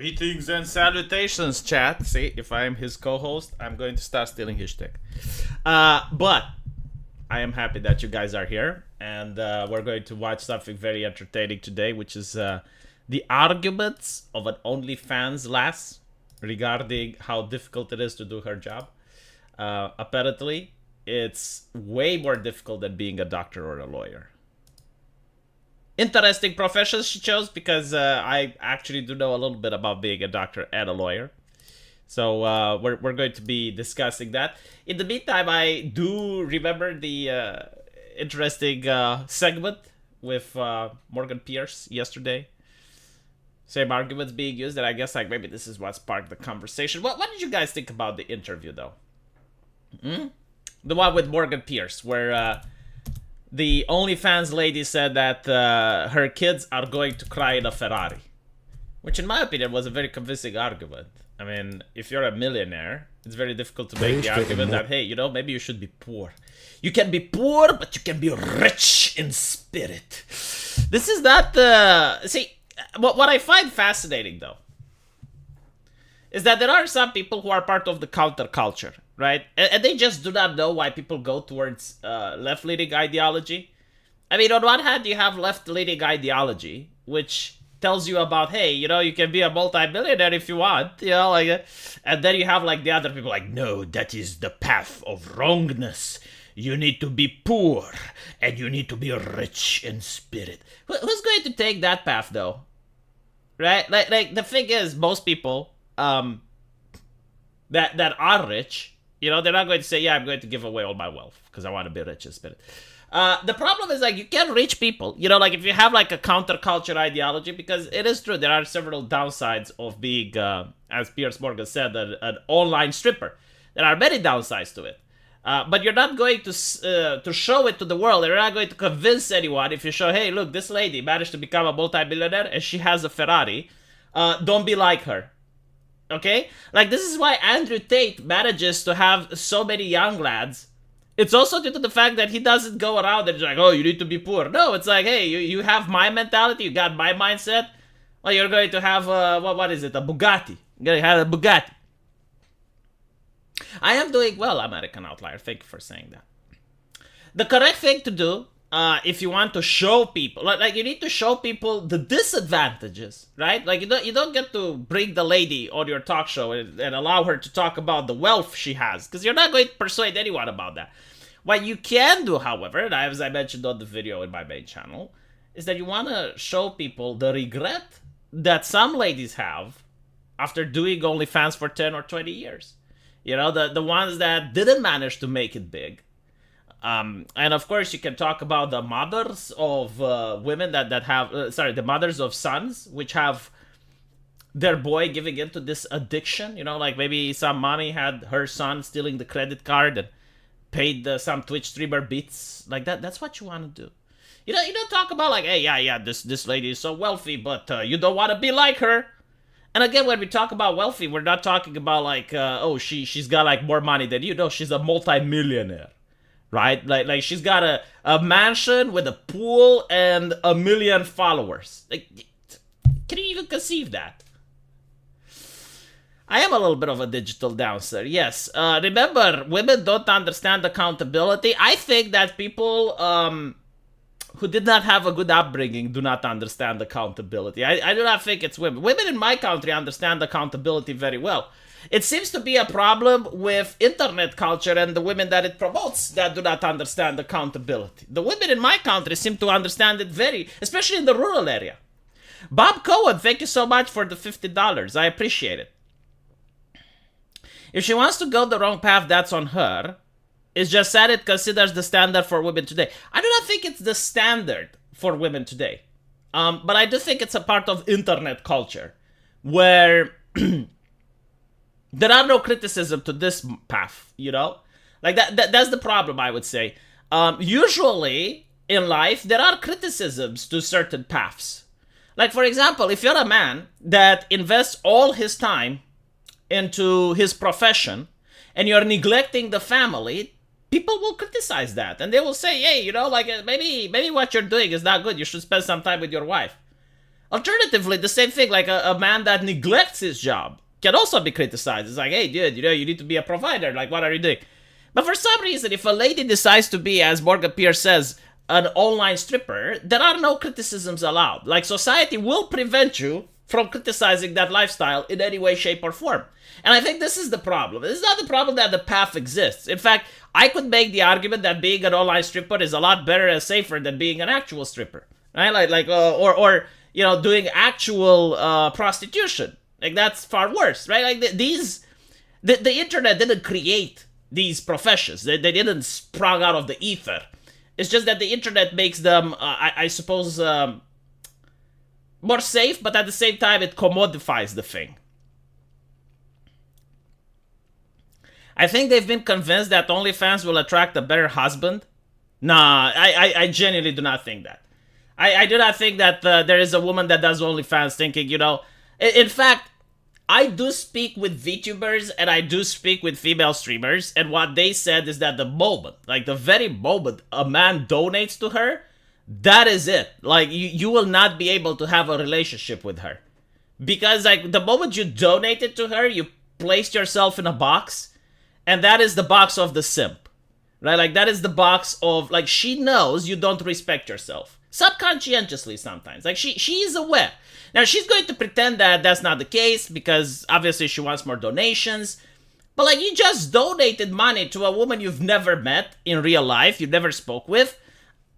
Greetings and salutations, chat. See, if I'm his co-host, I'm going to start stealing his shtick. But I am happy that you guys are here, and we're going to watch something very entertaining today, which is the arguments of an OnlyFans lass regarding how difficult it is to do her job. Apparently, it's way more difficult than being a doctor or a lawyer. Interesting professions she chose because I actually do know a little bit about being a doctor and a lawyer. So we're going to be discussing that. In the meantime, I do remember the interesting segment with Morgan Pierce yesterday. Same arguments being used, and I guess like maybe this is what sparked the conversation. What did you guys think about the interview, though? The one with Morgan Pierce, where the OnlyFans lady said that her kids are going to cry in a Ferrari. Which, in my opinion, was a very convincing argument. I mean, if you're a millionaire, it's very difficult to make the argument that, hey, you know, maybe you should be poor. You can be poor, but you can be rich in spirit. This is not the... See, what I find fascinating, though, is that there are some people who are part of the counterculture, right? And they just do not know why people go towards left-leaning ideology. I mean, on one hand, you have left-leaning ideology, which tells you about, hey, you know, you can be a multi-millionaire if you want, you know, like, and then you have like the other people like, no, that is the path of wrongness. You need to be poor, and you need to be rich in spirit. Who's going to take that path, though? Right? Like the thing is, most people that are rich, you know, they're not going to say, yeah, I'm going to give away all my wealth because I want to be rich in spirit. The problem is, like, you can reach people, you know, like if you have like a counterculture ideology, because it is true, there are several downsides of being, as Piers Morgan said, an online stripper. There are many downsides to it. But you're not going to show it to the world. You're not going to convince anyone if you show, hey, look, this lady managed to become a multi-millionaire and she has a Ferrari. Don't be like her. Okay? Like, this is why Andrew Tate manages to have so many young lads. It's also due to the fact that he doesn't go around and like, oh, you need to be poor. No, it's like, hey, you have my mentality, you got my mindset. Well, you're going to have, what is it, a Bugatti. You're going to have a Bugatti. I am doing well, American Outlier. Thank you for saying that. The correct thing to do, if you want to show people, like you need to show people the disadvantages, right? Like you don't get to bring the lady on your talk show and allow her to talk about the wealth she has, because you're not going to persuade anyone about that. What you can do, however, and as I mentioned on the video in my main channel, is that you want to show people the regret that some ladies have after doing OnlyFans for 10 or 20 years. You know, the ones that didn't manage to make it big. And of course, you can talk about the mothers of women that have, the mothers of sons, which have their boy giving into this addiction. You know, like maybe some mommy had her son stealing the credit card and paid some Twitch streamer bits. Like that. That's what you want to do. You don't talk about like, hey, yeah, this lady is so wealthy, but you don't want to be like her. And again, when we talk about wealthy, we're not talking about like, she's got like more money than you. No, she's a multi-millionaire, right? Like she's got a mansion with a pool and 1 million followers. Like, can you even conceive that? I am a little bit of a digital dancer, yes. Remember, women don't understand accountability. I think that people who did not have a good upbringing do not understand accountability. I do not think it's women. Women in my country understand accountability very well. It seems to be a problem with internet culture and the women that it promotes that do not understand accountability. The women in my country seem to understand it especially in the rural area. Bob Cohen, thank you so much for the $50. I appreciate it. If she wants to go the wrong path, that's on her. It's just that it considers the standard for women today. I do not think it's the standard for women today. But I do think it's a part of internet culture where there are no criticism to this path, you know? Like that's the problem, I would say. Usually in life, there are criticisms to certain paths. Like, for example, if you're a man that invests all his time into his profession and you're neglecting the family, people will criticize that, and they will say, hey, you know, like maybe what you're doing is not good. You should spend some time with your wife. Alternatively, the same thing, like a man that neglects his job can also be criticized. It's like, hey, dude, you need to be a provider. Like, what are you doing? But for some reason, if a lady decides to be, as Morgan Pierce says, an online stripper, there are no criticisms allowed. Like, society will prevent you from criticizing that lifestyle in any way, shape, or form. And I think this is the problem. This is not the problem that the path exists. In fact, I could make the argument that being an online stripper is a lot better and safer than being an actual stripper, right? Or doing actual prostitution. Like, that's far worse, right? Like, the internet didn't create these professions. They didn't sprung out of the ether. It's just that the internet makes them, I suppose, more safe, but at the same time, it commodifies the thing. I think they've been convinced that OnlyFans will attract a better husband. Nah, I genuinely do not think that. I do not think that there is a woman that does OnlyFans thinking, In fact, I do speak with VTubers and I do speak with female streamers, and what they said is that the very moment a man donates to her, that is it. Like, you will not be able to have a relationship with her. Because, like, the moment you donated to her, you placed yourself in a box, and that is the box of the simp. Right? Like, that is the box of, like, she knows you don't respect yourself. Subconsciously sometimes. Like, she is aware. Now, she's going to pretend that that's not the case because obviously she wants more donations. But, like, you just donated money to a woman you've never met in real life, you've never spoke with.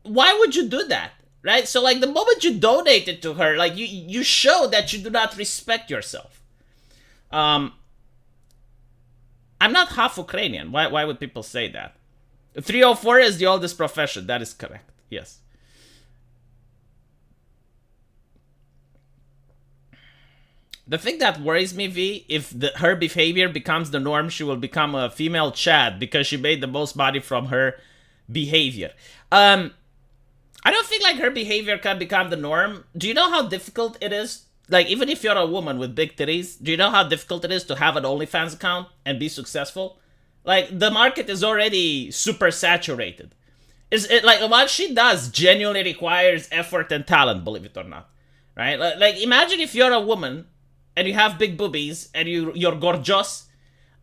Why would you do that? Right? So, like, the moment you donated to her, like, you show that you do not respect yourself. I'm not half Ukrainian. Why would people say that? 304 is the oldest profession. That is correct. Yes. The thing that worries me, V, if her behavior becomes the norm, she will become a female Chad because she made the most money from her behavior. I don't think, like, her behavior can become the norm. Do you know how difficult it is? Like, even if you're a woman with big titties, do you know how difficult it is to have an OnlyFans account and be successful? Like, the market is already super saturated. Like, what she does genuinely requires effort and talent, believe it or not. Right? Like, imagine if you're a woman and you have big boobies and you're gorgeous.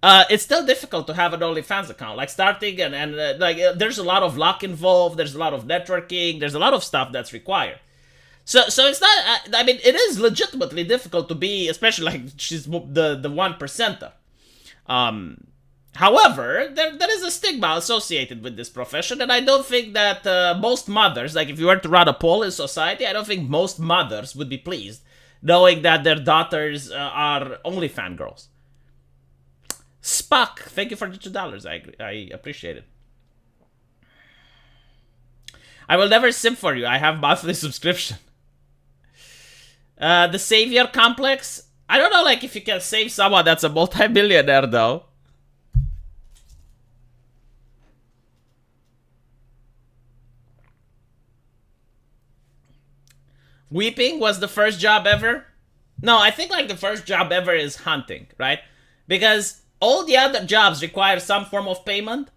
It's still difficult to have an OnlyFans account. Like, starting and there's a lot of luck involved. There's a lot of networking. There's a lot of stuff that's required. So it's not. I mean, it is legitimately difficult to be, especially like she's the 1%er. However, there is a stigma associated with this profession, and I don't think that most mothers, like if you were to run a poll in society, I don't think most mothers would be pleased knowing that their daughters are OnlyFans girls. Spock, thank you for the $2. I appreciate it. I will never simp for you. I have monthly subscription. The savior complex. I don't know, like, if you can save someone that's a multi-millionaire, though. Weeping was the first job ever? No, I think, like, the first job ever is hunting, right? Because all the other jobs require some form of payment.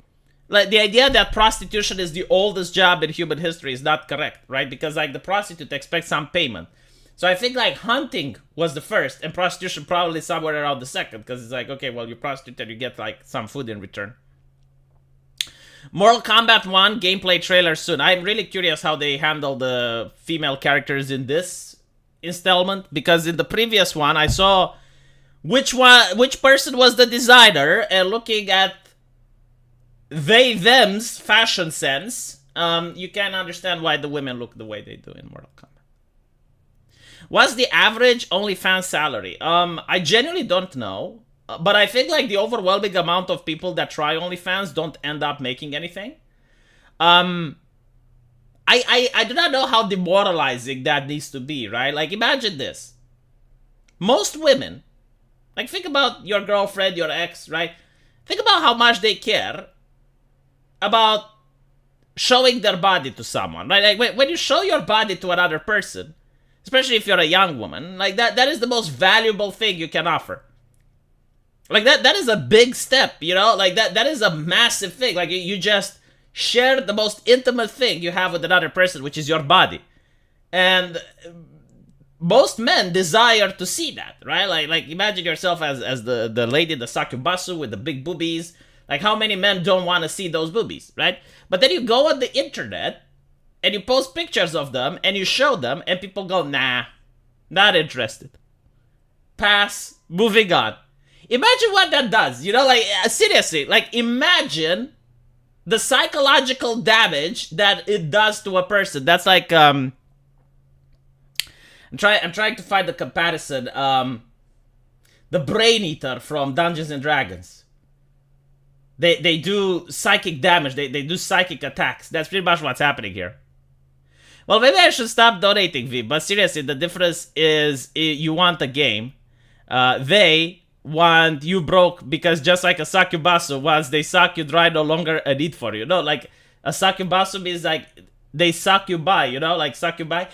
Like, the idea that prostitution is the oldest job in human history is not correct, right? Because, like, the prostitute expects some payment. So I think, like, hunting was the first, and prostitution probably somewhere around the second, because it's like, okay, well, you prostitute and you get, like, some food in return. Mortal Kombat 1 gameplay trailer soon. I'm really curious how they handle the female characters in this installment, because in the previous one, I saw which person was the designer, and looking at them's fashion sense, you can understand why the women look the way they do in Mortal Kombat. What's the average OnlyFans salary? I genuinely don't know, but I think, like, the overwhelming amount of people that try OnlyFans don't end up making anything. I do not know how demoralizing that needs to be, right? Like, imagine this. Most women, like, think about your girlfriend, your ex, right? Think about how much they care about showing their body to someone, right? Like, when you show your body to another person, especially if you're a young woman, like, that is the most valuable thing you can offer. Like, that is a big step, you know? Like, that is a massive thing. Like, you just share the most intimate thing you have with another person, which is your body. And most men desire to see that, right? Like imagine yourself as the lady, the sakubasu with the big boobies. Like, how many men don't want to see those boobies, right? But then you go on the internet and you post pictures of them and you show them and people go, nah, not interested. Pass, moving on. Imagine what that does, you know, like, seriously, like, imagine the psychological damage that it does to a person. That's like, I'm trying to find the comparison. The Brain Eater from Dungeons and Dragons. They do psychic damage. They do psychic attacks. That's pretty much what's happening here. Well, maybe I should stop donating, V. But seriously, the difference is you want the game. They want you broke because just like a sakubasu, once they suck you dry, no longer a need for you. No, like a sakubasu means like they suck you by, you know, like suck you by.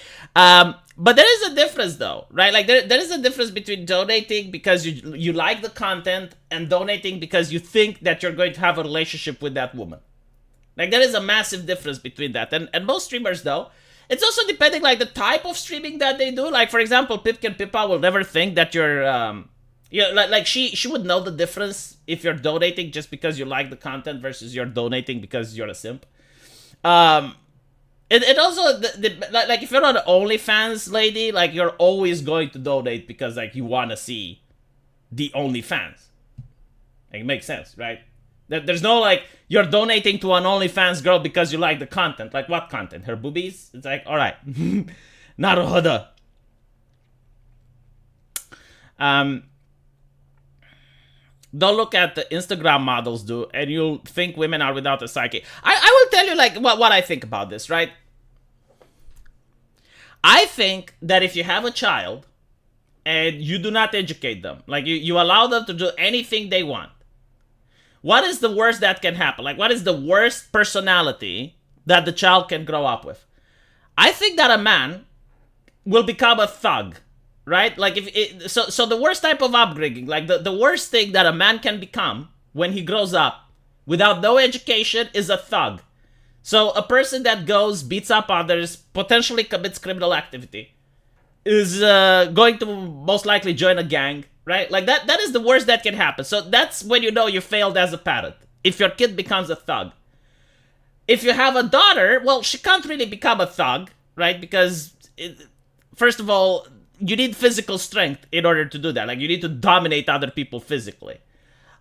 But there is a difference though, right? Like there is a difference between donating because you like the content and donating because you think that you're going to have a relationship with that woman. Like there is a massive difference between that. And most streamers though, it's also depending like the type of streaming that they do. Like for example, Pipkin Pippa will never think that you're like she would know the difference if you're donating just because you like the content versus you're donating because you're a simp. It also, like, if you're not an OnlyFans lady, like, you're always going to donate because, like, you want to see the OnlyFans. Like, it makes sense, right? There's no, like, you're donating to an OnlyFans girl because you like the content. Like, what content? Her boobies? It's like, alright. Naruhodo. Don't look at the Instagram models do, and you'll think women are without a psyche. I will tell you, like, what I think about this, right? I think that if you have a child, and you do not educate them, like, you allow them to do anything they want, what is the worst that can happen? Like, what is the worst personality that the child can grow up with? I think that a man will become a thug. Right? Like, so the worst type of upbringing, like the worst thing that a man can become when he grows up without no education is a thug. So a person that goes, beats up others, potentially commits criminal activity, is going to most likely join a gang, right? Like that is the worst that can happen. So that's when you know you failed as a parent. If your kid becomes a thug. If you have a daughter, well, she can't really become a thug, right? Because, first of all, you need physical strength in order to do that. Like, you need to dominate other people physically.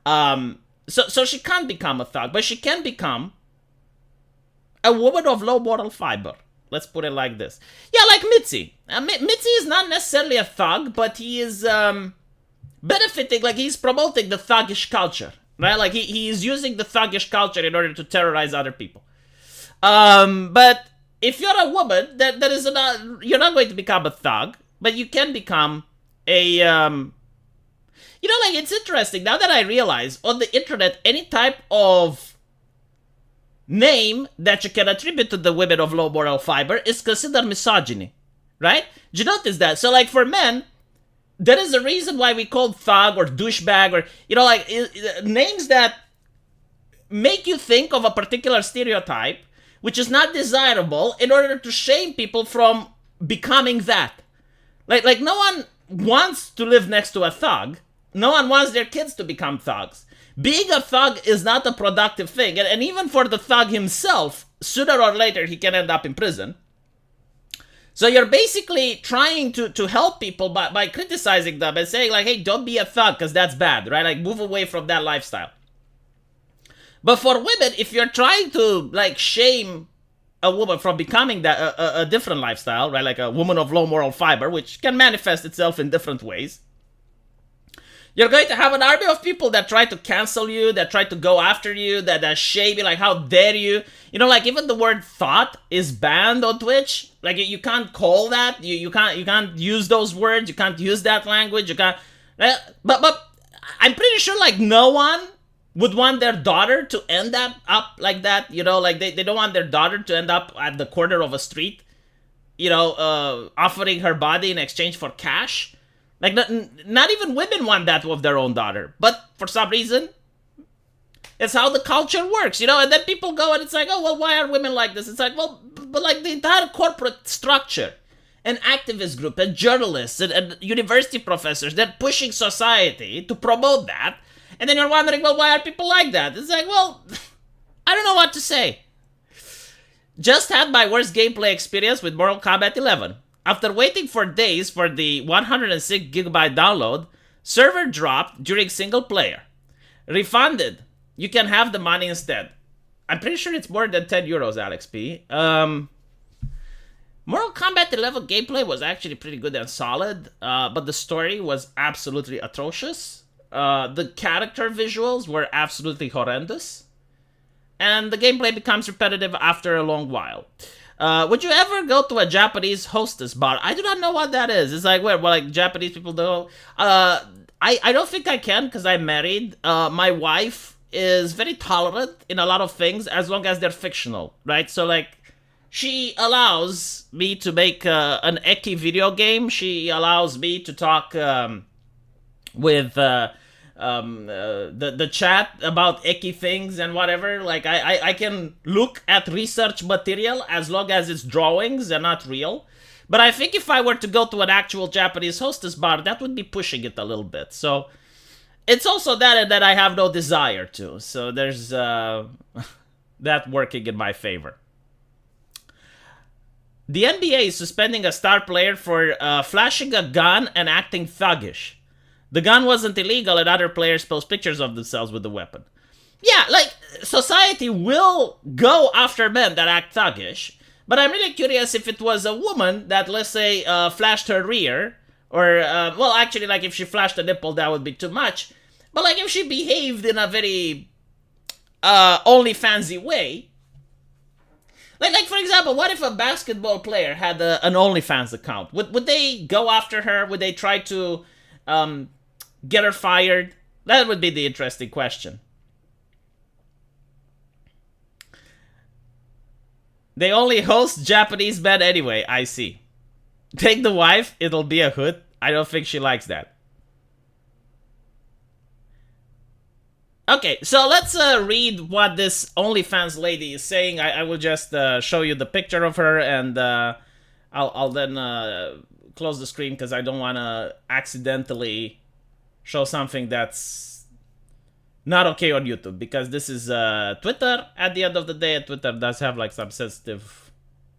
So she can't become a thug, but she can become a woman of low moral fiber. Let's put it like this. Yeah, like Mitzi. Mitzi is not necessarily a thug, but he is benefiting, like he's promoting the thuggish culture, right? Like he is using the thuggish culture in order to terrorize other people. But if you're a woman, that is not, you're not going to become a thug. But you can become a, you know, like, it's interesting. Now that I realize, on the internet, any type of name that you can attribute to the women of low moral fiber is considered misogyny, right? Did you notice that? So, like, for men, there is a reason why we call thug or douchebag or, you know, like, names that make you think of a particular stereotype, which is not desirable, in order to shame people from becoming that. Like no one wants to live next to a thug. No one wants their kids to become thugs. Being a thug is not a productive thing. And even for the thug himself, sooner or later he can end up in prison. So you're basically trying to help people by criticizing them and saying, like, hey, don't be a thug because that's bad, right? Like, move away from that lifestyle. But for women, if you're trying to, like, shame a woman from becoming that a different lifestyle, right? Like a woman of low moral fiber, which can manifest itself in different ways. You're going to have an army of people that try to cancel you, that try to go after you, that shame you, like, how dare you? You know, like, even the word thought is banned on Twitch. Like, you can't call that. You can't use those words. You can't use that language. You can't. But I'm pretty sure, like, no one would want their daughter to end up like that, you know, like they don't want their daughter to end up at the corner of a street, you know, offering her body in exchange for cash. Like, not even women want that with their own daughter. But for some reason, it's how the culture works, you know, and then people go and it's like, oh, well, why are women like this? It's like, well, but like the entire corporate structure an activist group and journalists and university professors that pushing society to promote that. And then you're wondering, well, why are people like that? It's like, well, I don't know what to say. Just had my worst gameplay experience with Mortal Kombat 11. After waiting for days for the 106GB download, server dropped during single player. Refunded. You can have the money instead. I'm pretty sure it's more than 10 euros, Alex P. Mortal Kombat 11 gameplay was actually pretty good and solid, but the story was absolutely atrocious. The character visuals were absolutely horrendous. And the gameplay becomes repetitive after a long while. Would you ever go to a Japanese hostess bar? I do not know what that is. It's like, where, well, like Japanese people do. I don't think I can because I'm married. My wife is very tolerant in a lot of things as long as they're fictional, right? So, like, she allows me to make an Eki video game. She allows me to talk with the chat about Eki things and whatever. Like, I can look at research material as long as it's drawings and not real. But I think if I were to go to an actual Japanese hostess bar, that would be pushing it a little bit. So it's also that I have no desire to. So there's that working in my favor. The NBA is suspending a star player for flashing a gun and acting thuggish. The gun wasn't illegal and other players post pictures of themselves with the weapon. Yeah, like, society will go after men that act thuggish, but I'm really curious if it was a woman that, let's say, flashed her rear, or, well, actually, like, if she flashed a nipple, that would be too much, but, like, if she behaved in a very OnlyFansy way, like, for example, what if a basketball player had an OnlyFans account? Would they go after her? Would they try to get her fired? That would be the interesting question. They only host Japanese men anyway, I see. Take the wife, it'll be a hood. I don't think she likes that. Okay, so let's read what this OnlyFans lady is saying. I will just show you the picture of her, and I'll then close the screen because I don't want to accidentally show something that's not okay on YouTube, because this is Twitter at the end of the day, and Twitter does have like some sensitive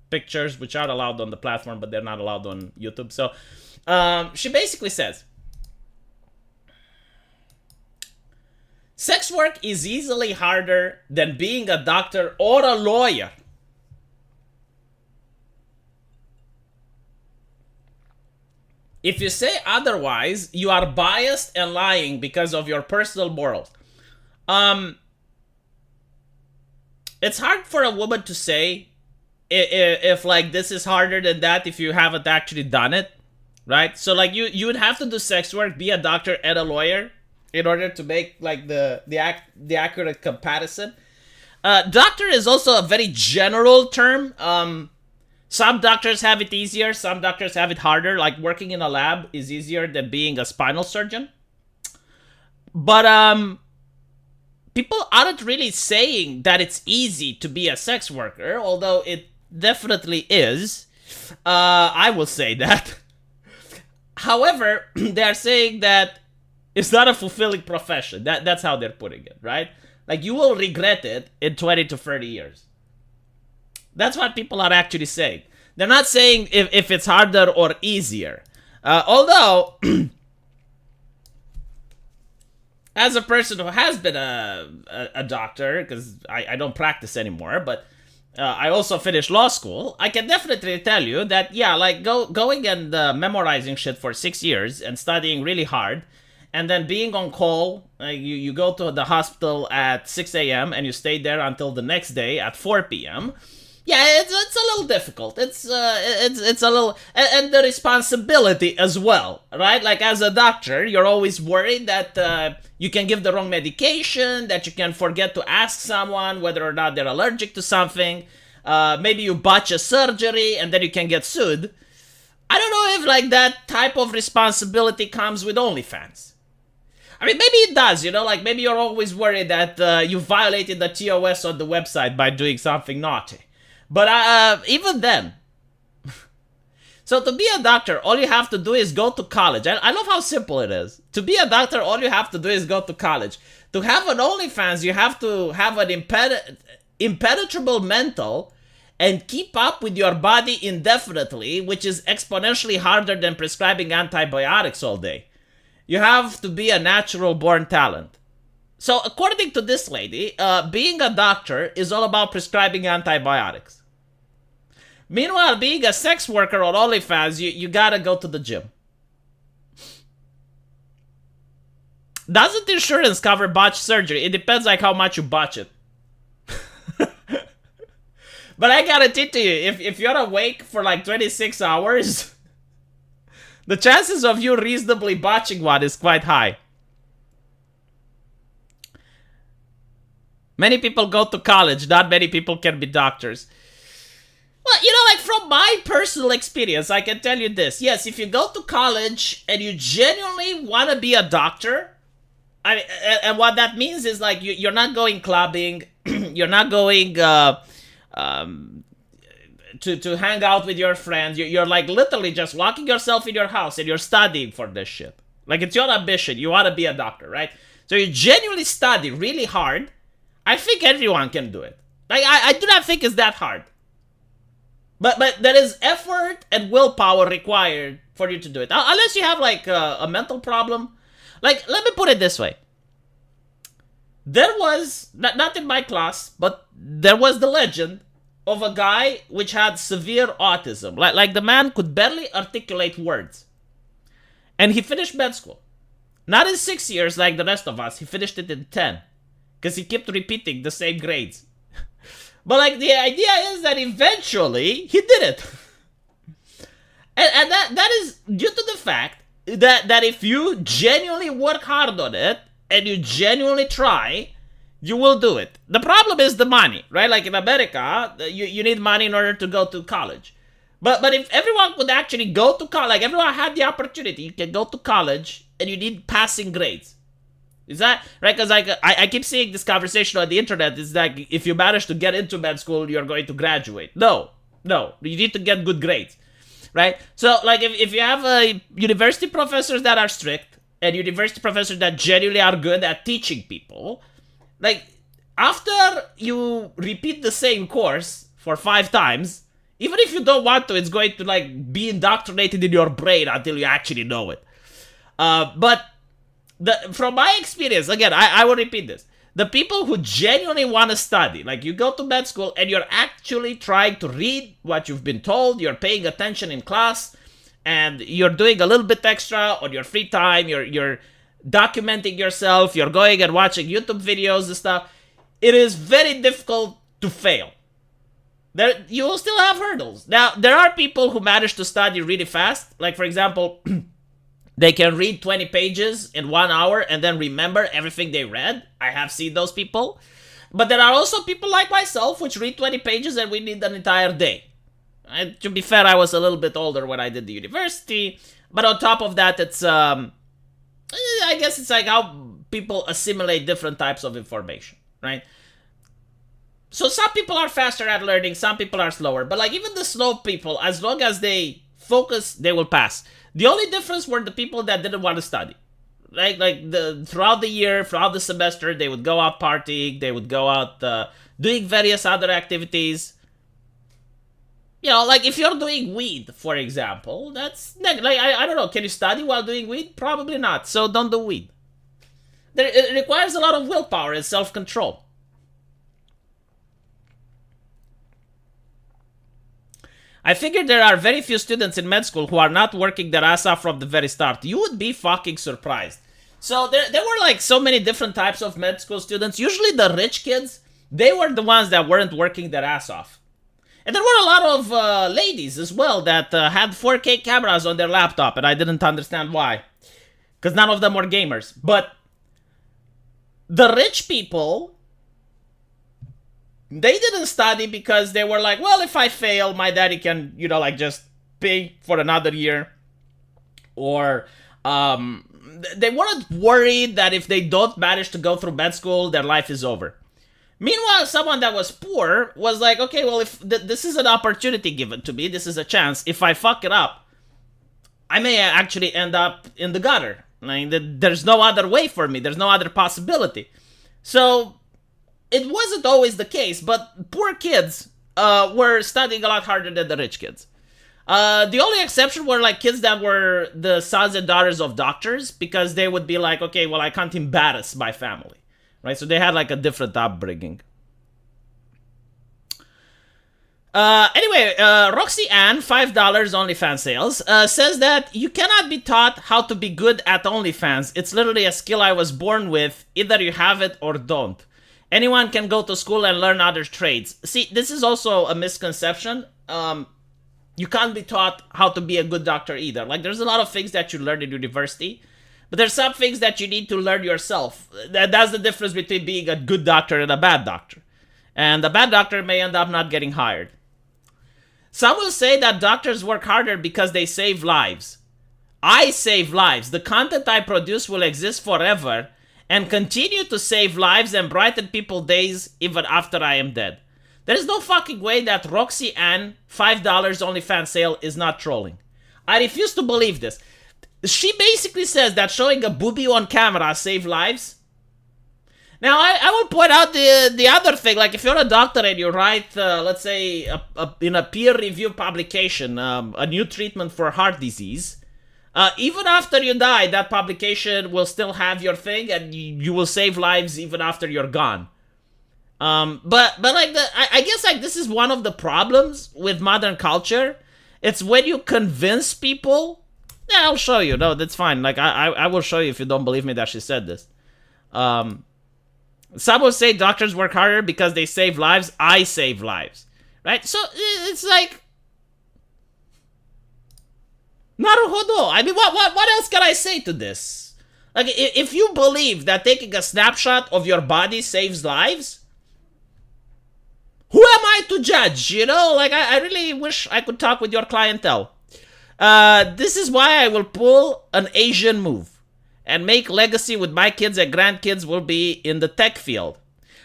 pictures which are allowed on the platform, but they're not allowed on YouTube. So she basically says, sex work is easily harder than being a doctor or a lawyer. If you say otherwise, you are biased and lying because of your personal morals. It's hard for a woman to say if like this is harder than that if you haven't actually done it, right? So like you would have to do sex work, be a doctor and a lawyer in order to make like the accurate comparison. Doctor is also a very general term. Some doctors have it easier, some doctors have it harder. Like working in a lab is easier than being a spinal surgeon. But people aren't really saying that it's easy to be a sex worker, although it definitely is. I will say that. However, they're saying that it's not a fulfilling profession. That's how they're putting it, right? Like, you will regret it in 20 to 30 years. That's what people are actually saying. They're not saying if it's harder or easier. Although, as a person who has been a doctor, because I don't practice anymore, but I also finished law school, I can definitely tell you that, yeah, like going and memorizing shit for 6 years and studying really hard, and then being on call, you go to the hospital at 6 a.m. and you stay there until the next day at 4 p.m., yeah, it's a little difficult. It's a little, and the responsibility as well, right? Like, as a doctor, you're always worried that you can give the wrong medication, that you can forget to ask someone whether or not they're allergic to something. Maybe you botch a surgery and then you can get sued. I don't know if like that type of responsibility comes with OnlyFans. I mean, maybe it does, you know, like maybe you're always worried that you violated the TOS on the website by doing something naughty. But even then, So to be a doctor, all you have to do is go to college. I love how simple it is. To be a doctor, all you have to do is go to college. To have an OnlyFans, you have to have an impenetrable mental and keep up with your body indefinitely, which is exponentially harder than prescribing antibiotics all day. You have to be a natural born talent. So according to this lady, being a doctor is all about prescribing antibiotics. Meanwhile, being a sex worker on OnlyFans, you gotta go to the gym. Doesn't insurance cover botched surgery? It depends like how much you botch it. But I guarantee to you, if you're awake for like 26 hours, the chances of you reasonably botching one is quite high. Many people go to college, not many people can be doctors. Well, you know, like from my personal experience, I can tell you this. Yes, if you go to college and you genuinely want to be a doctor, and what that means is like you're not going clubbing, you're not going to hang out with your friends. You're like literally just locking yourself in your house and you're studying for this shit. Like it's your ambition. You want to be a doctor, right? So you genuinely study really hard. I think everyone can do it. Like I do not think it's that hard. But there is effort and willpower required for you to do it. Unless you have like a mental problem. Like, let me put it this way. There was, not in my class, but there was the legend of a guy which had severe autism. Like the man could barely articulate words. And he finished med school. Not in 6 years like the rest of us. He finished it in 10. Because he kept repeating the same grades. But like the idea is that eventually he did it. And that is due to the fact that if you genuinely work hard on it and you genuinely try, you will do it. The problem is the money, right? Like in America, you need money in order to go to college. But if everyone could actually go to college, like everyone had the opportunity, you can go to college and you need passing grades. Is that right? Because like I keep seeing this conversation on the internet. It's like if you manage to get into med school, you're going to graduate. No. You need to get good grades, right? So like if you have university professors that are strict and university professors that genuinely are good at teaching people, like after you repeat the same course for 5 times, even if you don't want to, it's going to like be indoctrinated in your brain until you actually know it. But from my experience, again, I will repeat this. The people who genuinely want to study, like you go to med school and you're actually trying to read what you've been told, you're paying attention in class, and you're doing a little bit extra on your free time, you're documenting yourself, you're going and watching YouTube videos and stuff, it is very difficult to fail. You will still have hurdles. Now, there are people who manage to study really fast. Like, for example, they can read 20 pages in 1 hour and then remember everything they read. I have seen those people. But there are also people like myself which read 20 pages and we need an entire day. And to be fair, I was a little bit older when I did the university. But on top of that, it's, I guess it's like how people assimilate different types of information, right? So some people are faster at learning, some people are slower. But like even the slow people, as long as they focus, they will pass. The only difference were the people that didn't want to study. Like throughout the year, throughout the semester, they would go out partying, they would go out doing various other activities. You know, like if you're doing weed, for example, that's like I don't know. Can you study while doing weed? Probably not. So don't do weed. It requires a lot of willpower and self-control. I figured there are very few students in med school who are not working their ass off from the very start. You would be fucking surprised. So there were like so many different types of med school students. Usually the rich kids, they were the ones that weren't working their ass off. And there were a lot of ladies as well that had 4K cameras on their laptop, and I didn't understand why. Because none of them were gamers. But the rich people, they didn't study because they were like, well, if I fail, my daddy can, you know, like just pay for another year. Or they weren't worried that if they don't manage to go through med school, their life is over. Meanwhile, someone that was poor was like, okay, well, if this is an opportunity given to me, this is a chance. If I fuck it up, I may actually end up in the gutter. Like, there's no other way for me. There's no other possibility. So it wasn't always the case, but poor kids were studying a lot harder than the rich kids. The only exception were like kids that were the sons and daughters of doctors, because they would be like, okay, well, I can't embarrass my family, right? So they had like a different upbringing. Anyway, Roxy Ann, $5 OnlyFans sales, says that you cannot be taught how to be good at OnlyFans. It's literally a skill I was born with. Either you have it or don't. Anyone can go to school and learn other trades. See, this is also a misconception. You can't be taught how to be a good doctor either. Like, there's a lot of things that you learn in university, but there's some things that you need to learn yourself. That's the difference between being a good doctor and a bad doctor. And a bad doctor may end up not getting hired. Some will say that doctors work harder because they save lives. I save lives. The content I produce will exist forever and continue to save lives and brighten people's days even after I am dead. There is no fucking way that Roxy Ann $5 OnlyFans sale is not trolling. I refuse to believe this. She basically says that showing a boobie on camera saves lives. Now, I will point out the other thing. Like, if you're a doctor and you write, let's say, in a peer-reviewed publication, a new treatment for heart disease, even after you die, that publication will still have your thing, and you will save lives even after you're gone. But like, I guess, like, this is one of the problems with modern culture. It's when you convince people. Yeah, I'll show you. No, that's fine. Like, I will show you if you don't believe me that she said this. Some will say doctors work harder because they save lives. I save lives, right? So it's like, naruhodo. I mean, what else can I say to this? Like, if you believe that taking a snapshot of your body saves lives, who am I to judge? You know, like, I really wish I could talk with your clientele. This is why I will pull an Asian move and make legacy with my kids and grandkids will be in the tech field.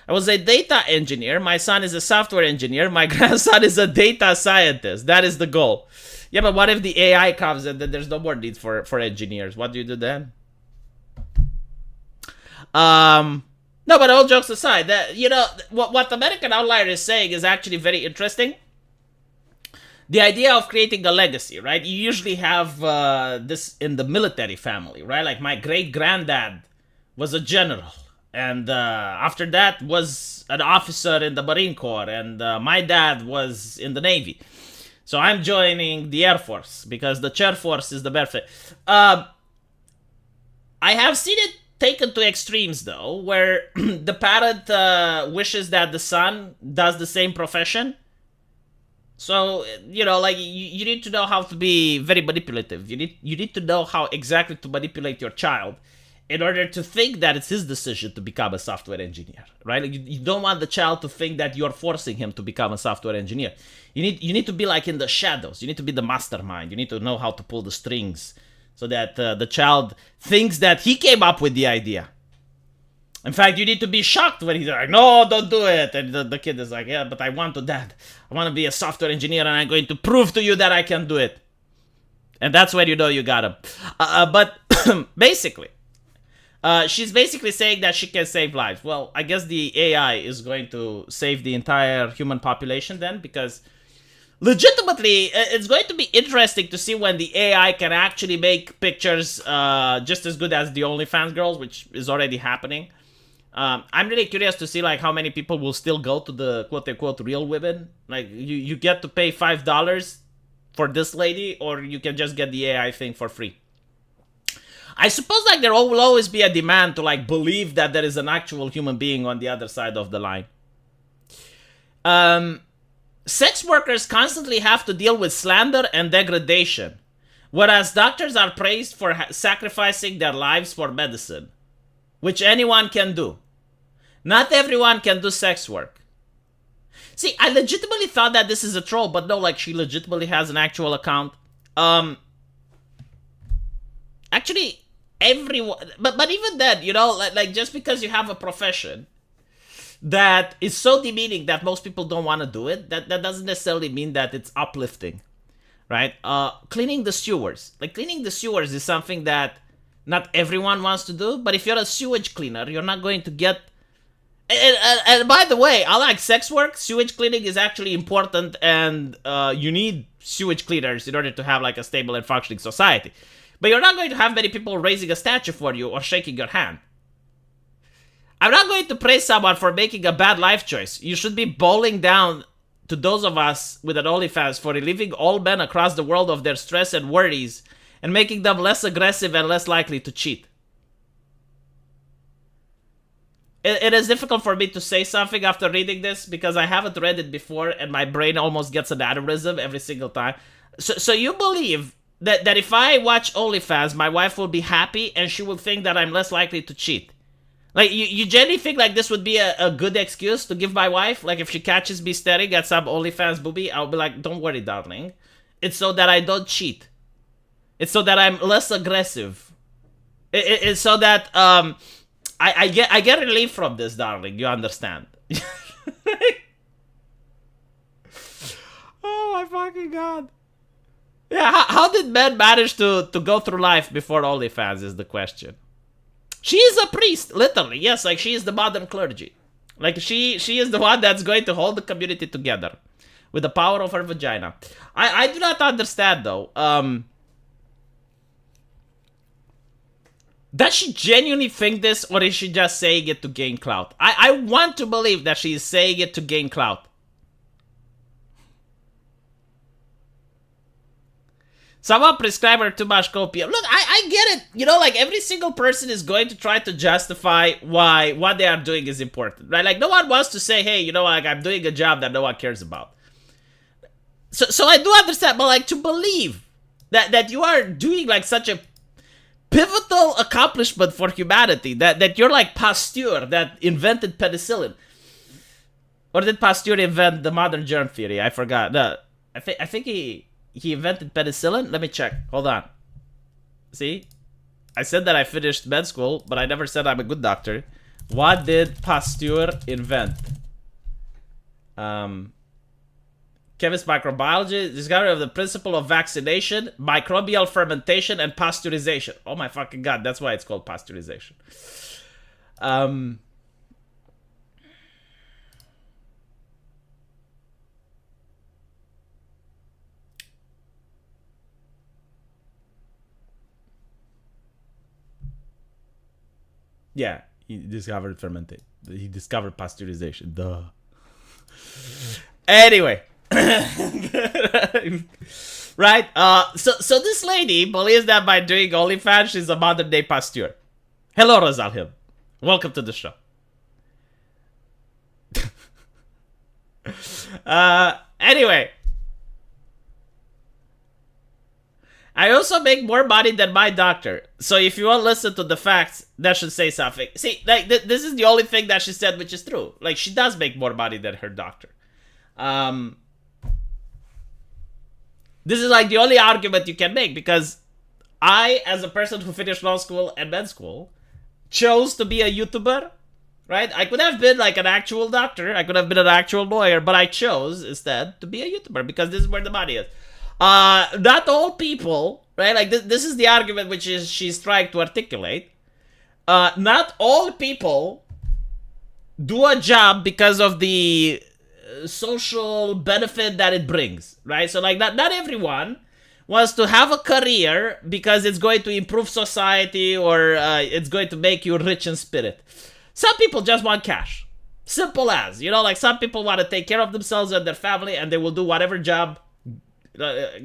I was a data engineer. My son is a software engineer. My grandson is a data scientist. That is the goal. Yeah, but what if the AI comes and then there's no more need for engineers? What do you do then? No, but all jokes aside, that, you know, what American Outlier is saying is actually very interesting. The idea of creating a legacy, right? You usually have this in the military family, right? Like, my great-granddad was a general, and after that was an officer in the Marine Corps, and my dad was in the Navy. So I'm joining the Air Force because the Chair Force is the better fit. I have seen it taken to extremes, though, where the parent wishes that the son does the same profession. So, you know, like, you need to know how to be very manipulative. You need to know how exactly to manipulate your child in order to think that it's his decision to become a software engineer, right? Like, you don't want the child to think that you're forcing him to become a software engineer. You need to be like in the shadows. You need to be the mastermind. You need to know how to pull the strings so that the child thinks that he came up with the idea. In fact, you need to be shocked when he's like, no, don't do it. And the kid is like, yeah, but I want to, Dad. I want to be a software engineer, and I'm going to prove to you that I can do it. And that's when you know you got him. But basically, she's basically saying that she can save lives. Well, I guess the AI is going to save the entire human population then, because legitimately, it's going to be interesting to see when the AI can actually make pictures just as good as the OnlyFans girls, which is already happening. I'm really curious to see, like, how many people will still go to the quote-unquote real women. Like, you get to pay $5 for this lady, or you can just get the AI thing for free. I suppose, like, there will always be a demand to, like, believe that there is an actual human being on the other side of the line. Sex workers constantly have to deal with slander and degradation, whereas doctors are praised for sacrificing their lives for medicine, which anyone can do. Not everyone can do sex work. See, I legitimately thought that this is a troll, but no, like, she legitimately has an actual account. Actually, everyone, but even then, you know, like, just because you have a profession that is so demeaning that most people don't want to do it, that doesn't necessarily mean that it's uplifting, right? Cleaning the sewers. Like, cleaning the sewers is something that not everyone wants to do, but if you're a sewage cleaner, you're not going to get... And by the way, I like sex work. Sewage cleaning is actually important, and you need sewage cleaners in order to have like a stable and functioning society. But you're not going to have many people raising a statue for you or shaking your hand. I'm not going to praise someone for making a bad life choice. You should be bowling down to those of us with an OnlyFans for relieving all men across the world of their stress and worries and making them less aggressive and less likely to cheat. It is difficult for me to say something after reading this because I haven't read it before and my brain almost gets an aneurysm every single time. So you believe that if I watch OnlyFans, my wife will be happy and she will think that I'm less likely to cheat? Like, you genuinely think like this would be a good excuse to give my wife? Like, if she catches me staring at some OnlyFans booby, I'll be like, don't worry, darling. It's so that I don't cheat. It's so that I'm less aggressive. It's so that I get relief from this, darling. You understand? Oh my fucking god. Yeah, how did men manage to go through life before OnlyFans is the question. She is a priest, literally. Yes, like, she is the modern clergy. Like, she is the one that's going to hold the community together with the power of her vagina. I do not understand, though. Does she genuinely think this, or is she just saying it to gain clout? I want to believe that she is saying it to gain clout. Someone prescribe her too much copium. Look, I get it. You know, like, every single person is going to try to justify why what they are doing is important, right? Like, no one wants to say, hey, you know, like, I'm doing a job that no one cares about. So I do understand, but, like, to believe that you are doing, like, such a pivotal accomplishment for humanity, that you're like Pasteur that invented penicillin. Or did Pasteur invent the modern germ theory? I forgot. No, I think he invented penicillin. Let me check. Hold on. See? I said that I finished med school, but I never said I'm a good doctor. What did Pasteur invent? Chemist microbiology, discovery of the principle of vaccination, microbial fermentation, and pasteurization. Oh my fucking god, that's why it's called pasteurization. Yeah, he discovered fermentation. He discovered pasteurization. Duh. Anyway. Right? So this lady believes that by doing OnlyFans, she's a modern day Pasteur. Hello, Rosalhim. Welcome to the show. Anyway. I also make more money than my doctor. So if you want to listen to the facts, that should say something. See, like, this is the only thing that she said which is true. Like, she does make more money than her doctor. This is like the only argument you can make, because I, as a person who finished law school and med school, chose to be a YouTuber, right? I could have been like an actual doctor, I could have been an actual lawyer, but I chose instead to be a YouTuber because this is where the money is. Not all people, right? Like, this is the argument which is she's trying to articulate. Not all people do a job because of the social benefit that it brings, right? So, like, not everyone wants to have a career because it's going to improve society or it's going to make you rich in spirit. Some people just want cash. Simple as, you know, like, some people want to take care of themselves and their family, and they will do whatever job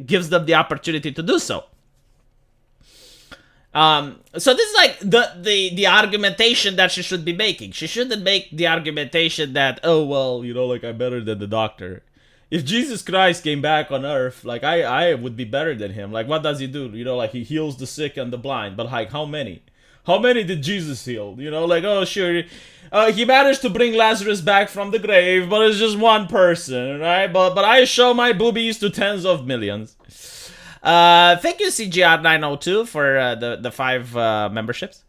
gives them the opportunity to do so. So this is like the argumentation that she should be making. She shouldn't make the argumentation that, oh, well, you know, like, I'm better than the doctor. If Jesus Christ came back on earth, like, I would be better than him. Like, what does he do? You know, like, he heals the sick and the blind, but, like, how many? How many did Jesus heal? You know, like, oh, sure, he managed to bring Lazarus back from the grave, but it's just one person, right? But I show my boobies to tens of millions. Thank you, CGR902, for the 5 memberships.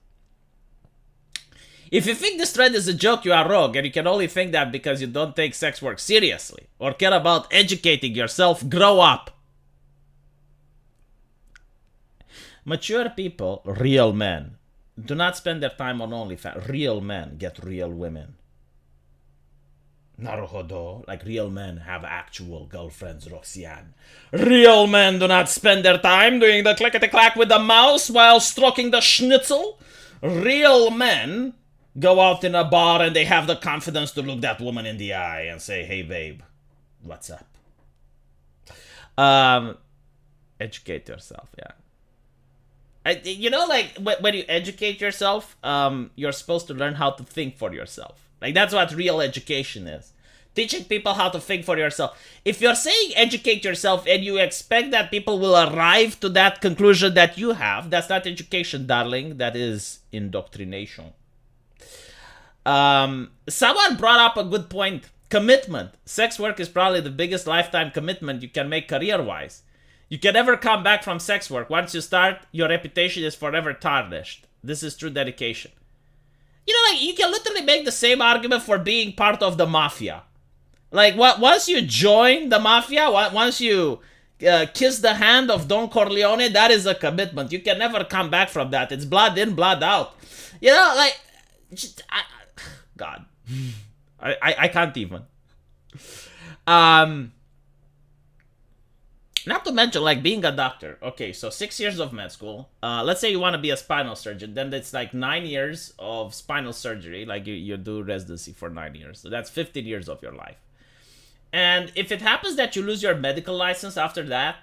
If you think this trend is a joke, you are wrong, and you can only think that because you don't take sex work seriously or care about educating yourself. Grow up. Mature people, real men, do not spend their time on OnlyFans. Real men get real women. Naruhodo, like real men have actual girlfriends, Roxanne. Real men do not spend their time doing the clickety-clack with the mouse while stroking the schnitzel. Real men go out in a bar and they have the confidence to look that woman in the eye and say, hey babe, what's up? Educate yourself, yeah. You know, like when you educate yourself, you're supposed to learn how to think for yourself. Like that's what real education is. Teaching people how to think for yourself. If you're saying educate yourself and you expect that people will arrive to that conclusion that you have, that's not education, darling. That is indoctrination. Someone brought up a good point. Commitment. Sex work is probably the biggest lifetime commitment you can make career-wise. You can never come back from sex work. Once you start, your reputation is forever tarnished. This is true dedication. You know, like, you can literally make the same argument for being part of the mafia. Like, once you join the mafia, once you kiss the hand of Don Corleone, that is a commitment. You can never come back from that. It's blood in, blood out. You know, like, God. I can't even. Not to mention, like, being a doctor. Okay, so 6 years of med school. Let's say you want to be a spinal surgeon. Then it's like 9 years of spinal surgery. Like, you do residency for 9 years. So that's 15 years of your life. And if it happens that you lose your medical license after that,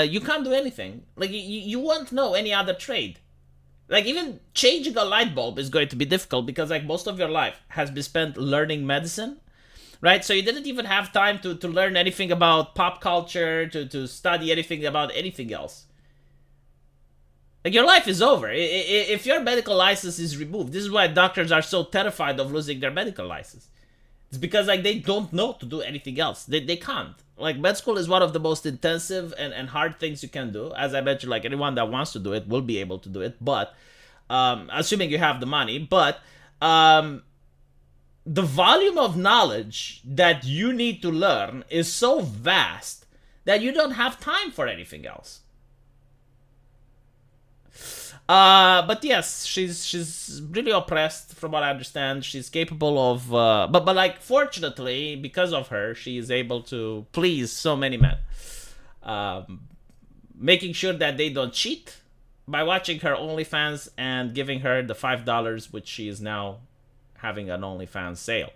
you can't do anything. Like, you won't know any other trade. Like, even changing a light bulb is going to be difficult because, like, most of your life has been spent learning medicine. Right, so you didn't even have time to learn anything about pop culture, to study anything about anything else. Like, your life is over. If your medical license is removed, this is why doctors are so terrified of losing their medical license. It's because, like, they don't know to do anything else. They can't. Like, med school is one of the most intensive and hard things you can do. As I mentioned, like, anyone that wants to do it will be able to do it, but, assuming you have the money, but, the volume of knowledge that you need to learn is so vast that you don't have time for anything else. But yes, she's really oppressed from what I understand. She's capable of, but like, fortunately, because of her, she is able to please so many men. Making sure that they don't cheat by watching her OnlyFans and giving her the $5, which she is now having an OnlyFans sale.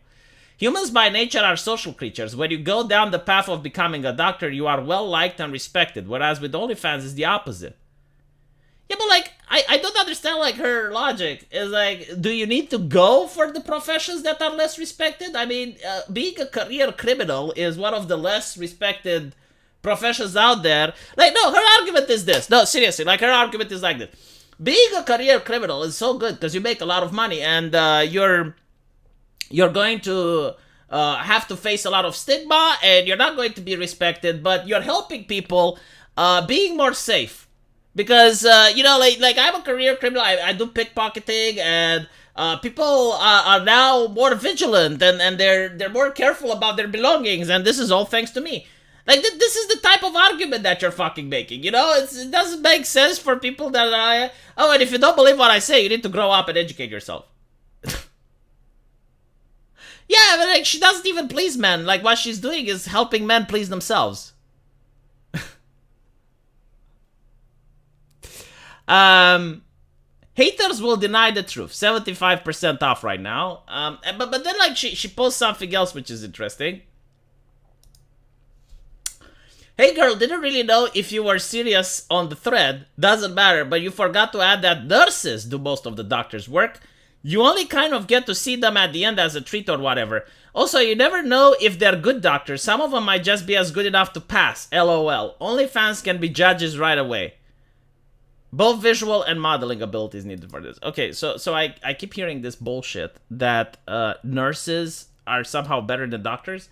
Humans by nature are social creatures. When you go down the path of becoming a doctor, you are well liked and respected, whereas with OnlyFans is the opposite. Yeah, but like, I don't understand, like, her logic is like, do you need to go for the professions that are less respected? I mean, being a career criminal is one of the less respected professions out there. Like, no, her argument is this. No, seriously, like, her argument is like this. Being a career criminal is so good because you make a lot of money and you're going to have to face a lot of stigma and you're not going to be respected, but you're helping people being more safe. Because, you know, like I'm a career criminal, I do pickpocketing, and people are now more vigilant and they're more careful about their belongings, and this is all thanks to me. Like, this is the type of argument that you're fucking making, you know? It doesn't make sense for people that are... Oh, and if you don't believe what I say, you need to grow up and educate yourself. Yeah, but like, she doesn't even please men. Like, what she's doing is helping men please themselves. Haters will deny the truth. 75% off right now. But then, like, she posts something else which is interesting. Hey girl, didn't really know if you were serious on the thread. Doesn't matter, but you forgot to add that nurses do most of the doctor's work. You only kind of get to see them at the end as a treat or whatever. Also, you never know if they're good doctors. Some of them might just be as good enough to pass. LOL. OnlyFans can be judges right away. Both visual and modeling abilities needed for this. Okay, so I keep hearing this bullshit that nurses are somehow better than doctors.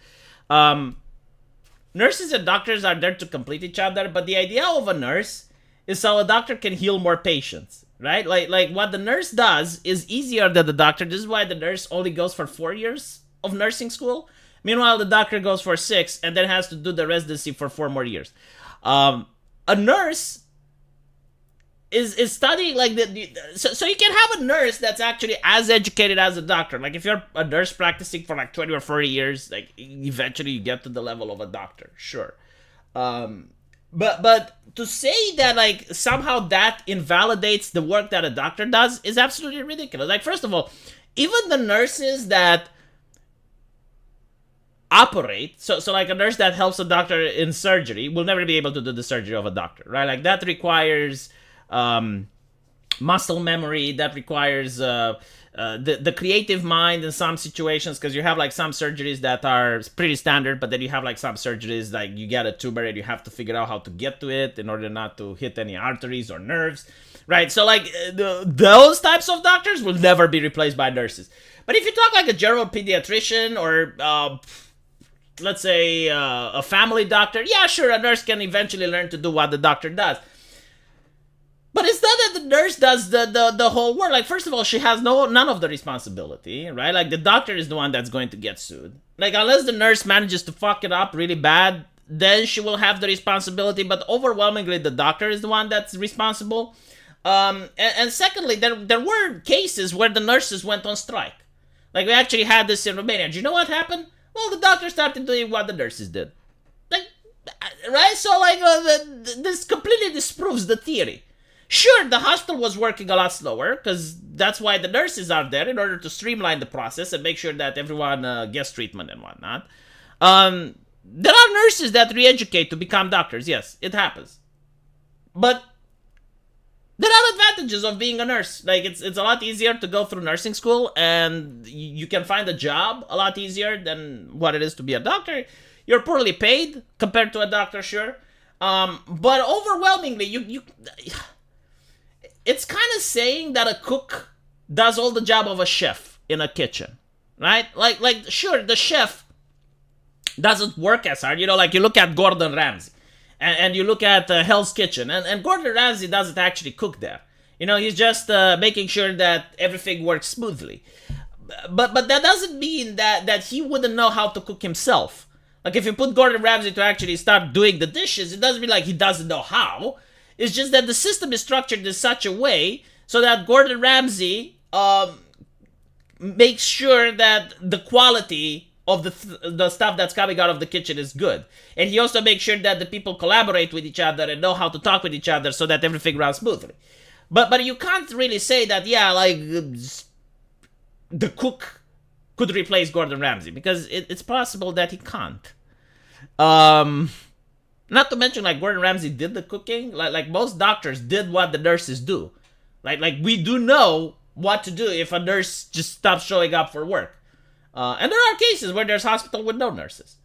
Nurses and doctors are there to complete each other, but the idea of a nurse is so a doctor can heal more patients. right? Like what the nurse does is easier than the doctor. This is why the nurse only goes for 4 years of nursing school. Meanwhile, the doctor goes for 6 and then has to do the residency for 4 more years. A nurse is studying like so you can have a nurse that's actually as educated as a doctor. Like if you're a nurse practicing for like 20 or 40 years, like eventually you get to the level of a doctor, sure. But to say that like somehow that invalidates the work that a doctor does is absolutely ridiculous. Like first of all, even the nurses that operate, so like a nurse that helps a doctor in surgery will never be able to do the surgery of a doctor, right? Like that requires muscle memory, that requires the creative mind in some situations, because you have like some surgeries that are pretty standard, but then you have like some surgeries like you get a tumor and you have to figure out how to get to it in order not to hit any arteries or nerves, right? So like those types of doctors will never be replaced by nurses. But if you talk like a general pediatrician or let's say a family doctor, yeah, sure, a nurse can eventually learn to do what the doctor does. But it's not that the nurse does the whole work. Like, first of all, she has none of the responsibility, right? Like, the doctor is the one that's going to get sued. Like, unless the nurse manages to fuck it up really bad, then she will have the responsibility. But overwhelmingly, the doctor is the one that's responsible. And secondly, there were cases where the nurses went on strike. Like, we actually had this in Romania. Do you know what happened? Well, the doctor started doing what the nurses did. Like, right? So, like, this completely disproves the theory. Sure, the hospital was working a lot slower, because that's why the nurses are there, in order to streamline the process and make sure that everyone gets treatment and whatnot. There are nurses that re-educate to become doctors, yes, it happens. But there are advantages of being a nurse. Like, it's a lot easier to go through nursing school, and you can find a job a lot easier than what it is to be a doctor. You're poorly paid compared to a doctor, sure. But overwhelmingly, it's kind of saying that a cook does all the job of a chef in a kitchen, right? Like sure, the chef doesn't work as hard. You know, like you look at Gordon Ramsay, and you look at Hell's Kitchen, and Gordon Ramsay doesn't actually cook there. You know, he's just making sure that everything works smoothly. But that doesn't mean that he wouldn't know how to cook himself. Like if you put Gordon Ramsay to actually start doing the dishes, it doesn't mean like he doesn't know how. It's just that the system is structured in such a way so that Gordon Ramsay makes sure that the quality of the stuff that's coming out of the kitchen is good. And he also makes sure that the people collaborate with each other and know how to talk with each other so that everything runs smoothly. But you can't really say that, yeah, like the cook could replace Gordon Ramsay, because it's possible that he can't. Not to mention, like, Gordon Ramsay did the cooking. Like most doctors did what the nurses do. Like we do know what to do if a nurse just stops showing up for work. And there are cases where there's hospital with no nurses.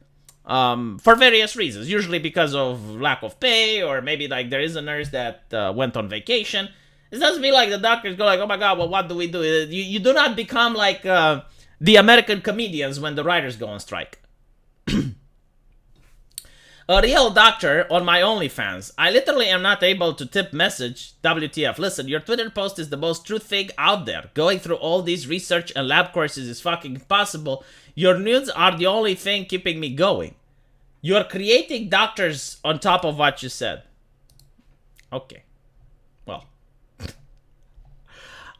For various reasons. Usually because of lack of pay, or maybe, like, there is a nurse that went on vacation. It doesn't mean, like, the doctors go like, oh my god, well, what do we do? You do not become, like, the American comedians when the writers go on strike. A real doctor on my OnlyFans. I literally am not able to tip message. WTF. Listen, your Twitter post is the most true thing out there. Going through all these research and lab courses is fucking impossible. Your nudes are the only thing keeping me going. You're creating doctors on top of what you said. Okay. Well.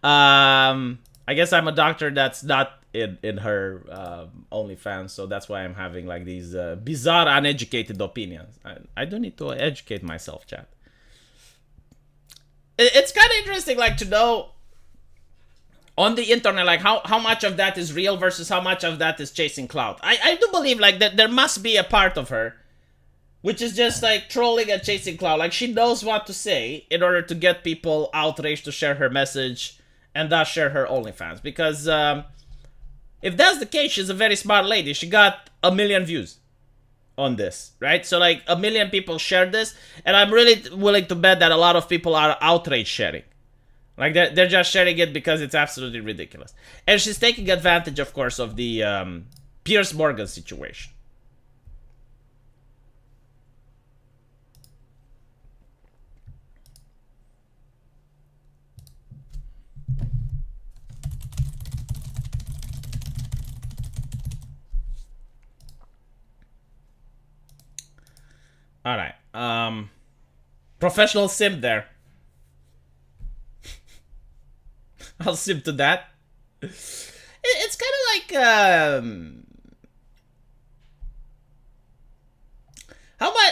I guess I'm a doctor that's not in her OnlyFans, so that's why I'm having like these bizarre, uneducated opinions. I do need to educate myself, chat. It's kind of interesting, like, to know on the internet, like, how much of that is real versus how much of that is chasing clout. I do believe, like, that there must be a part of her which is just like trolling and chasing clout. Like, she knows what to say in order to get people outraged to share her message and thus share her OnlyFans. Because if that's the case, she's a very smart lady. She got 1 million views on this, right? So like 1 million people shared this, and I'm really willing to bet that a lot of people are outrage sharing. Like, they're just sharing it because it's absolutely ridiculous. And she's taking advantage, of course, of the Piers Morgan situation. All right. Professional sim there. I'll sim to that. It's kind of like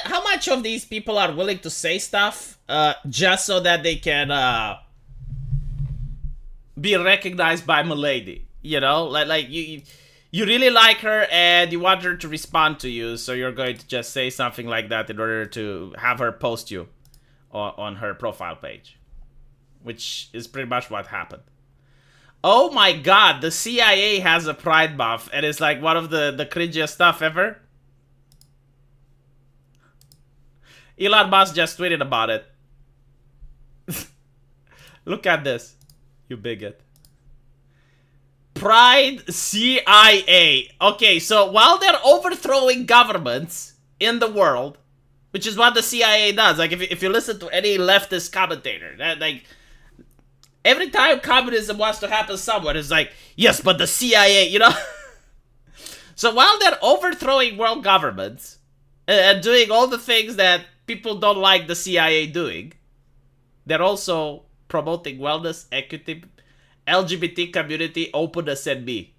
how much of these people are willing to say stuff just so that they can be recognized by Milady. You know, like you really like her and you want her to respond to you, so you're going to just say something like that in order to have her post you on her profile page, which is pretty much what happened. Oh my god, the CIA has a pride buff, and it's like one of the cringiest stuff ever. Elon Musk just tweeted about it. Look at this, you bigot. Pride CIA. Okay, so while they're overthrowing governments in the world, which is what the CIA does, like if you listen to any leftist commentator, that like every time communism wants to happen somewhere, it's like, yes, but the CIA, you know? So while they're overthrowing world governments and doing all the things that people don't like the CIA doing, they're also promoting wellness, equity, LGBT community, openness, and me.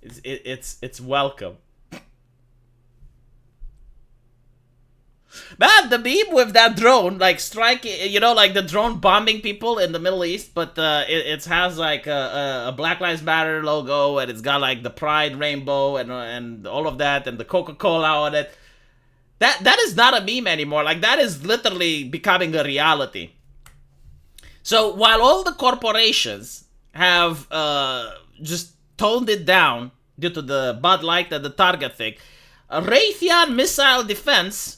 It's welcome. Man, the meme with that drone, like striking, you know, like the drone bombing people in the Middle East, but it has like a Black Lives Matter logo, and it's got like the Pride rainbow and all of that, and the Coca-Cola on it. That is not a meme anymore. Like that is literally becoming a reality. So while all the corporations have just toned it down due to the Bud Light and the Target thing, Raytheon Missile Defense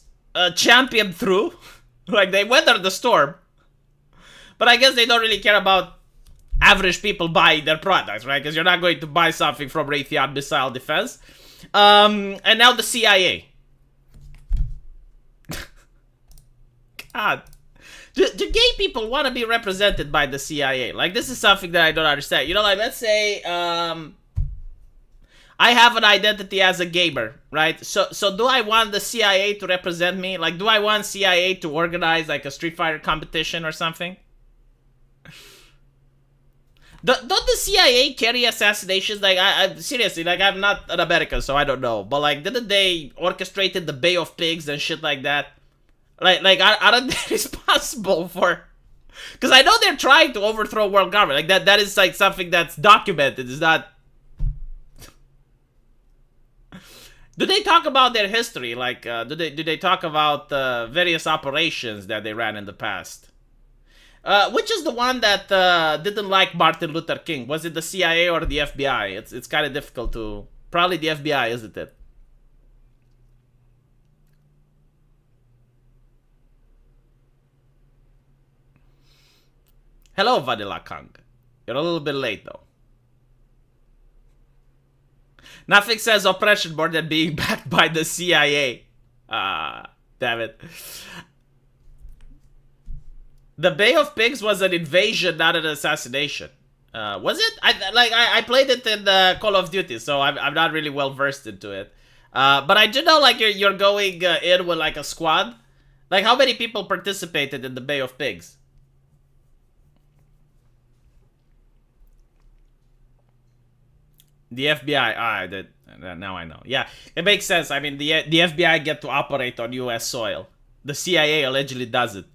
championed through. Like they weathered the storm. But I guess they don't really care about average people buying their products, right? Because you're not going to buy something from Raytheon Missile Defense. And now the CIA. God. Do gay people want to be represented by the CIA? Like, this is something that I don't understand. You know, like, let's say, I have an identity as a gamer, right? So do I want the CIA to represent me? Like, do I want CIA to organize, like, a Street Fighter competition or something? Don't the CIA carry assassinations? Like, I seriously, like, I'm not an American, so I don't know. But, like, didn't they orchestrated the Bay of Pigs and shit like that? Like, aren't they responsible for... Because I know they're trying to overthrow world government. Like, that is, like, something that's documented. It's not... Do they talk about their history? Like, do they talk about various operations that they ran in the past? Which is the one that didn't like Martin Luther King? Was it the CIA or the FBI? It's kind of difficult to... Probably the FBI, isn't it? Hello, Vanilla Kong. You're a little bit late, though. Nothing says oppression more than being backed by the CIA. Damn it. The Bay of Pigs was an invasion, not an assassination. Was it? I played it in Call of Duty, so I'm not really well versed into it. But I do know, like, you're going in with, like, a squad. Like, how many people participated in the Bay of Pigs? The FBI. Now I know. Yeah, it makes sense. I mean, the FBI get to operate on U.S. soil. The CIA allegedly doesn't.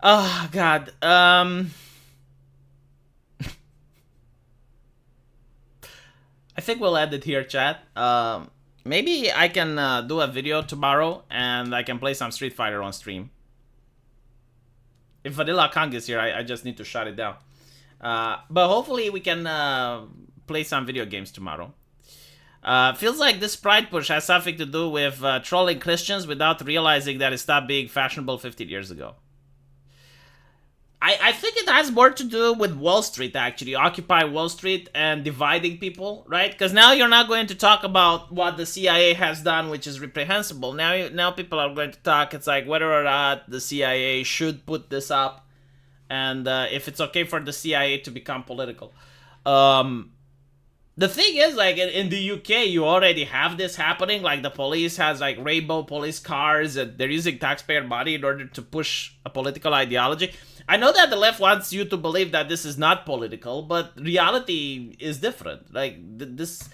Oh God. I think we'll end it here, chat. Maybe I can do a video tomorrow and I can play some Street Fighter on stream. If Vanilla Kong is here, I just need to shut it down. But hopefully we can play some video games tomorrow. Feels like this pride push has something to do with trolling Christians without realizing that it stopped being fashionable 15 years ago. I think it has more to do with Wall Street, actually. Occupy Wall Street and dividing people, right? Because now you're not going to talk about what the CIA has done, which is reprehensible. Now people are going to talk, it's like whether or not the CIA should put this up. And if it's okay for the CIA to become political. The thing is, like in the UK, you already have this happening. Like the police has like rainbow police cars, and they're using taxpayer money in order to push a political ideology. I know that the left wants you to believe that this is not political, but reality is different. Like this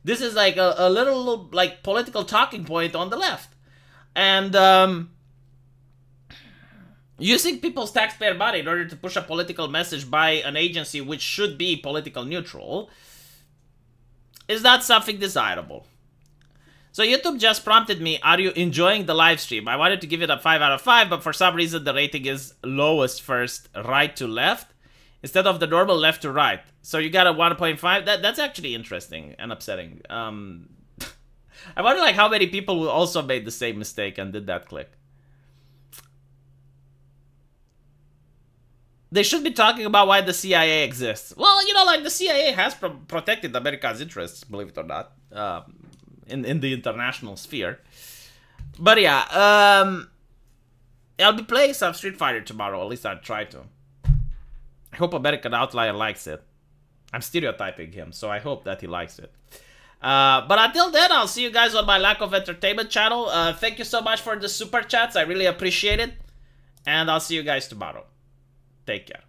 is like a little like political talking point on the left, and using people's taxpayer money in order to push a political message by an agency which should be political neutral is not something desirable. So YouTube just prompted me, are you enjoying the live stream? I wanted to give it a 5 out of 5, but for some reason the rating is lowest first, right to left, instead of the normal left to right. So you got a 1.5? That's actually interesting and upsetting. I wonder like how many people also made the same mistake and did that click. They should be talking about why the CIA exists. Well, you know, like the CIA has protected America's interests, believe it or not, in the international sphere. But yeah, I'll be playing some Street Fighter tomorrow. At least I'll try to. I hope American Outlier likes it. I'm stereotyping him, so I hope that he likes it. But until then, I'll see you guys on my Lack of Entertainment channel. Thank you so much for the super chats. I really appreciate it. And I'll see you guys tomorrow. Take care.